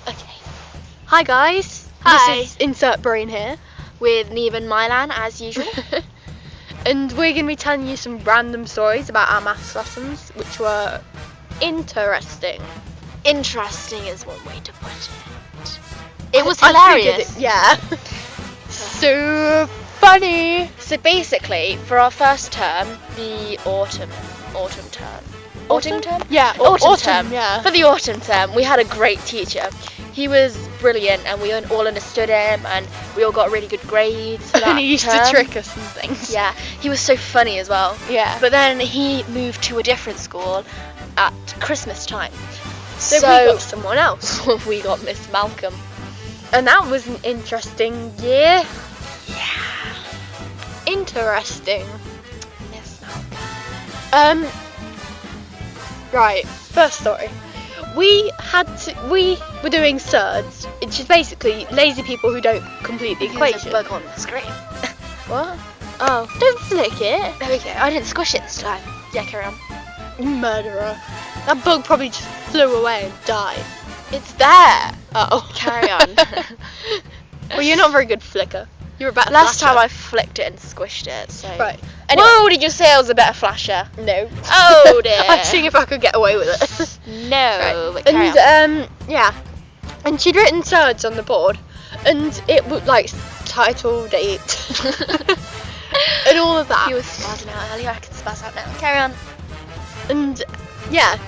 Okay. Hi guys. Hi. This is Insert Brain here. With Neve and mai-lan, as usual. And we're going to be telling you some random stories about our maths lessons, which were interesting. Interesting is one way to put it. It was I figured hilarious. Yeah. So funny. So basically, for our first term, the autumn term. Autumn term? Yeah, Autumn term. yeah. For the autumn term, we had a great teacher. He was brilliant, and we all understood him, and we all got really good grades for that And he used term. to trick us and things. Yeah, he was so funny as well. Yeah. But then he moved to a different school at Christmas time. So we got someone else. we got Miss Malcolm. And that was an interesting year. Yeah. Interesting. Miss Malcolm. Right, first story. We were doing surds, which is basically lazy people who don't complete the There's equation. a bug on the screen. What? Oh, don't flick it. There we go. I didn't squish it this time. Yeah, carry on. You murderer. That bug probably just flew away and died. It's there. Oh. Carry on. Well, you're not a very good flicker. You're a better Last flasher. time I flicked it and squished it, so... Right. Anyway. Whoa, did you say I was a better flasher? No. Oh, dear. I'd see if I could get away with it. No, Right. but carry on. And, yeah. And she'd written surds on the board. And it was, like, title, date. And all of that. He was spazzing out earlier, I can spazz out now. Carry on. And yeah,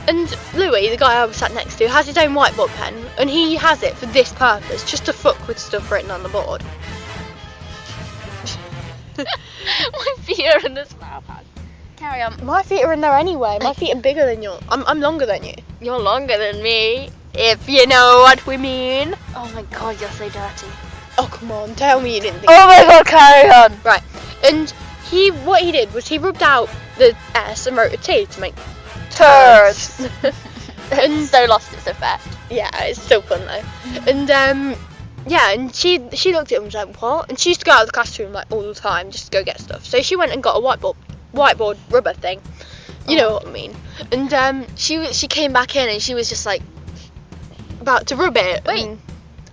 and Louis, the guy I was sat next to, has his own whiteboard pen, and he has it for this purpose, just to fuck with stuff written on the board. My feet are in this flower pad. Carry on. My feet are in there anyway. My feet are bigger than yours. I'm longer than you. You're longer than me. If you know what we mean. Oh my god, you're so dirty. Oh come on, tell me you didn't think. Oh my god, carry on. Right, and what he did was he rubbed out the S and wrote a T to make Turds. And So lost its effect. yeah, it's still fun though. And yeah, and she looked at him and was like, what? And she used to go out of the classroom like all the time just to go get stuff. So she went and got a whiteboard rubber thing. You know what I mean? And She came back in and she was just like, about to rub it. Wait,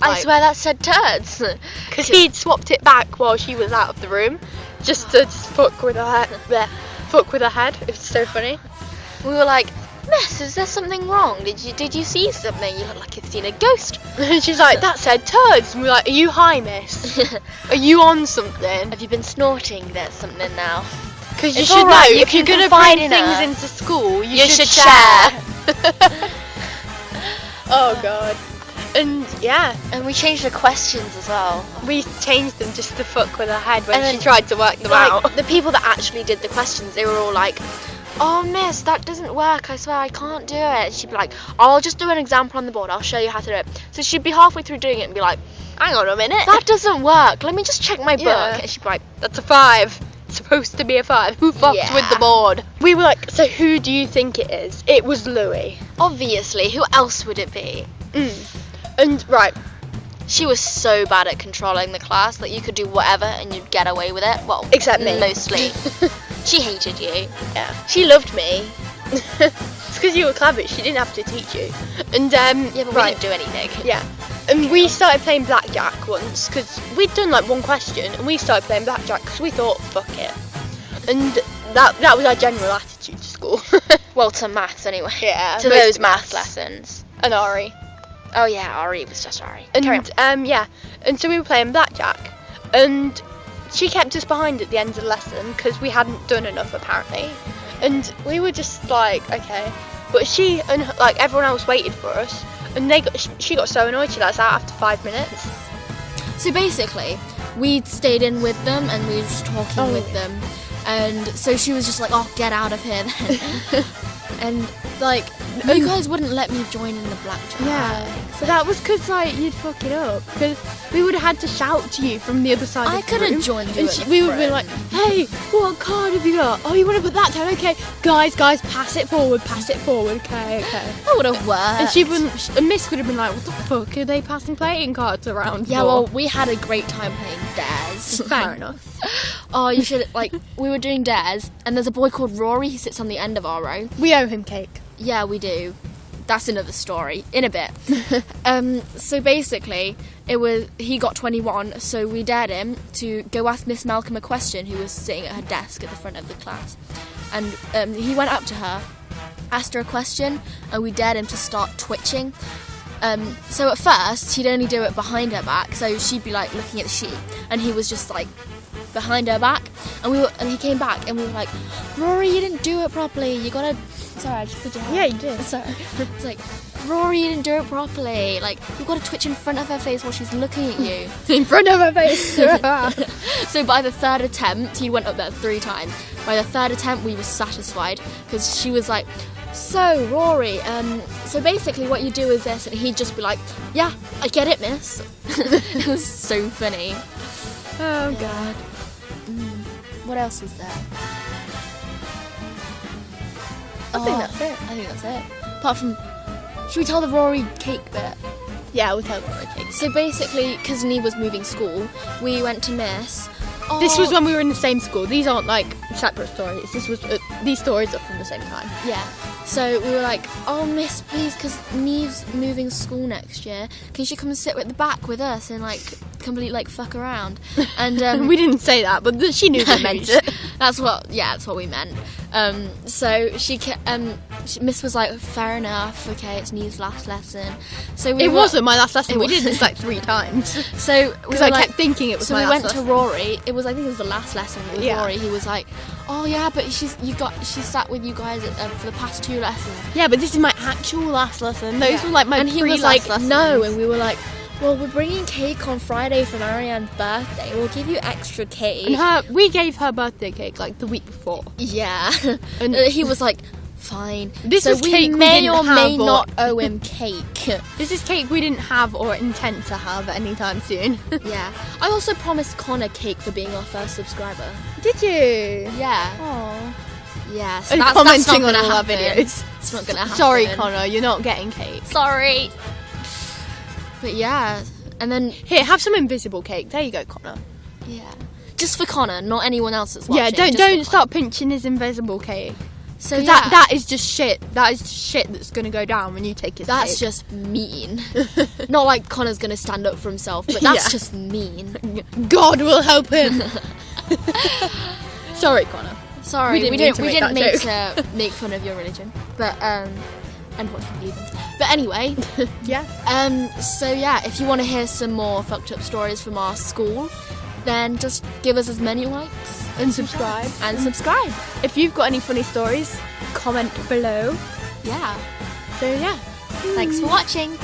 I swear that said turds. Because he'd swapped it back while she was out of the room, just to fuck with her head. Fuck with her head. It's so funny. We were like, Miss, is there something wrong? Did you see something? You look like you've seen a ghost. And she's like, that said turds. And we're like, are you high, miss? Are you on something? Have you been snorting? There's something now. Because you It's should all right, know, you if you're can going to confide bring in things her. into school, you should share. Oh god. And yeah, And we changed the questions as well. we changed them just to fuck with her head when And she then, tried to work them out. Like, the people that actually did the questions, they were all like, oh miss, that doesn't work, I swear I can't do it. She'd be like, I'll just do an example on the board, I'll show you how to do it. So she'd be halfway through doing it and be like, Hang on a minute. that doesn't work, let me just check my Yeah. book. And she'd be like, That's a 5. It's supposed to be a 5. Who fucked Yeah. with the board? We were like, so who do you think it is? It was Louis. obviously, who else would it be? And right, She was so bad at controlling the class that you could do whatever and you'd get away with it. Well, Except me. Mostly. She hated you. yeah, she loved me. It's because you were clever. She didn't have to teach you. And Yeah, but we right, didn't do anything. yeah. And we started playing blackjack once because we'd done like one question, and we started playing blackjack because we thought, fuck it. And that was our general attitude to school. Well, to maths anyway. Yeah, To most those of maths maths. lessons. And Ari. Oh yeah, Ari was just Ari. Carry on. And yeah, and so we were playing blackjack, and she kept us behind at the end of the lesson because we hadn't done enough apparently, and we were just like, okay, but she and like everyone else waited for us, and she got so annoyed she let us out after 5 minutes. So basically, we'd stayed in with them and we were just talking with them. And so she was just like, oh, get out of here then. And like, you guys wouldn't let me join in the blackjack. Yeah, so that was because like you'd fuck it up, because we would have had to shout to you from the other side I of the could room. have joined you. And we would have been like, hey, what card have you got? Oh, you want to put that down? Okay, guys, pass it forward, okay. That would have worked. And she wouldn't, and Miss would have been like, what the fuck are they passing playing cards around Yeah, for? well, we had a great time playing Dares. Fair enough. Oh, you should, like, we were doing Dares, and there's a boy called Rory, he sits on the end of our row. We owe him cake. Yeah, we do. that's another story in a bit. So basically, he got 21, so we dared him to go ask Miss Malcolm a question, who was sitting at her desk at the front of the class. And he went up to her, asked her a question, and we dared him to start twitching. So at first, he'd only do it behind her back, so she'd be like looking at the sheet, and he was just like behind her back, and he came back, and we were like, Rory, you didn't do it properly. You gotta. Sorry, I just put your hand. Yeah, you did. Sorry. It's like, Rory, you didn't do it properly. Like, you've got to twitch in front of her face while she's looking at you. In front of her face. So by the third attempt, he went up there 3 times. By the third attempt, we were satisfied, because she was like, so Rory, so basically what you do is this, and he'd just be like, yeah, I get it, miss. It was so funny. Oh God. What else was there? I think that's it. I think that's it. Apart from, should we tell the Rory cake bit? Yeah, we'll tell Rory cake. So basically, because Neve was moving school, we went to Miss. This was when we were in the same school. These aren't like separate stories. These stories are from the same time. Yeah. So we were like, oh, Miss, please, because Neve's moving school next year. Can she come and sit at the back with us and like completely like fuck around? And we didn't say that, but she knew we meant it. That's what we meant. So Miss was like, fair enough, okay, it's Neve's last lesson. So It wasn't my last lesson. We did this like 3 times. So Because I kept thinking it was my last lesson. So we went to Rory. I think it was the last lesson with Yeah. Rory. He was like, oh yeah, but she sat with you guys for the past 2 lessons. Yeah, but this is my actual last lesson. Those were like my and he was pre-last like, lessons. no, and we were like, well, we're bringing cake on Friday for Marianne's birthday. We'll give you extra cake. And we gave her birthday cake like the week before. Yeah. And he was like, fine. This so is we cake we may didn't or may have or- not owe him cake. This is cake we didn't have or intend to have anytime soon. Yeah. I also promised Connor cake for being our first subscriber. Did you? Yeah. Oh. Yeah. So And that's commenting not on gonna all our happen. videos. It's not gonna happen. Sorry, Connor, you're not getting cake. Sorry. But yeah. And then Here, have some invisible cake. There you go, Connor. yeah. Just for Connor, not anyone else that's watching. Yeah, just don't for start pinching his invisible cake. Connor. So 'Cause yeah. that is just shit. That is shit that's gonna go down when you take his That's cake. just mean. Not like Connor's gonna stand up for himself, but that's Yeah. just mean. God will help him. Sorry, Connor. Sorry, We we didn't didn't mean mean to to make fun of your religion, but and what you believe in. But anyway, Yeah. so yeah, if you want to hear some more fucked up stories from our school, then just give us as many likes And subscribe. and subscribe. If you've got any funny stories, comment below. Yeah. So yeah. Thanks for watching.